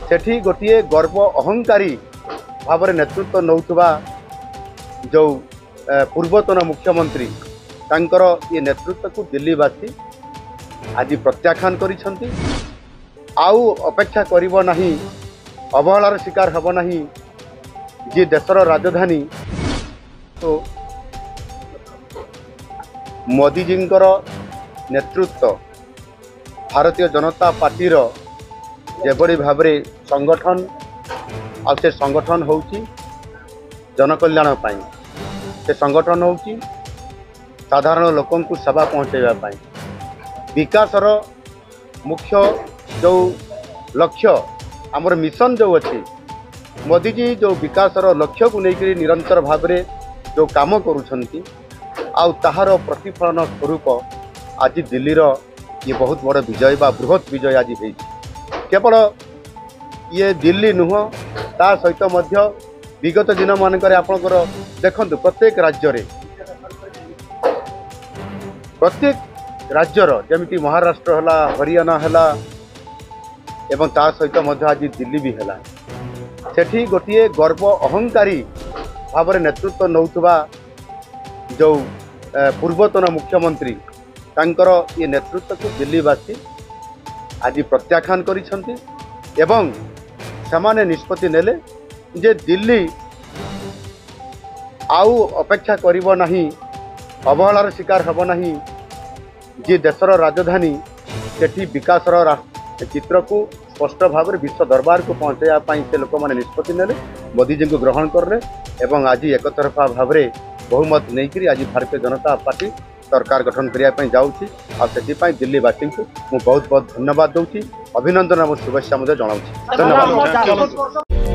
सेठी गोटे गर्व अहंकारी भाव में नेतृत्व नौथुबा जो पूर्वतन मुख्यमंत्री तांकर ये नेतृत्व को दिल्लीवासी आज प्रत्याख्यान करिसेंती। आउ अपेक्षा करिबो नाही, अवहेलार शिकार हबो नाही। जे देशर राजधानी तो मोदी जींकर नेतृत्व भारतीय जनता पार्टी जेबड़ी भाव में संगठन से संगठन होउची जनकल्याण पाई, से संगठन होउची साधारण लोकों को सेवा पहुँचाइबा विकासर मुख्य जो लक्ष्य आमर मिशन जो अच्छी मोदी जी जो विकासर लक्ष्य को लेकर निरंतर भाव में जो काम करुछंती आउ ताहार प्रतिफलन स्वरूप आज दिल्लीर ये बहुत बड़ विजय बा बृहत विजय आज है। केवल ये दिल्ली नुह ता सहित मध्य विगत दिन मानकर आपणकर देखंतु प्रत्येक राज्यर जमिति महाराष्ट्र है, हरियाणा है एवं ता सहित मध्य आज दिल्ली भी है। सेठी गोटे गर्व अहंकारी भाव में नेतृत्व नौथुबा जो पूर्वतन मुख्यमंत्री तांकर ये नेतृत्व को दिल्लीवासी आज प्रत्याख्यान करिसेंती एवं समाने निष्पत्ति नेले जे दिल्ली आउ अपेक्षा करिबो नाही, अवहेलार शिकार हबो नाही। जे देशर राजधानी सेठी विकासर चित्र को स्पष्ट भाव में विश्व दरबार को पहुँचाई से लोक मैंने निष्पत्ति नेले, मोदी जी को ग्रहण करले एवं आज एक तरफा भाव में बहुमत नहीं आज भारतीय जनता पार्टी सरकार गठन करने जाऊँगी। आ से दिल्लीवासी को मुझे बहुत बहुत धन्यवाद दूसरी, अभिनंदन और शुभेच्छा जनाऊँ। धन्यवाद।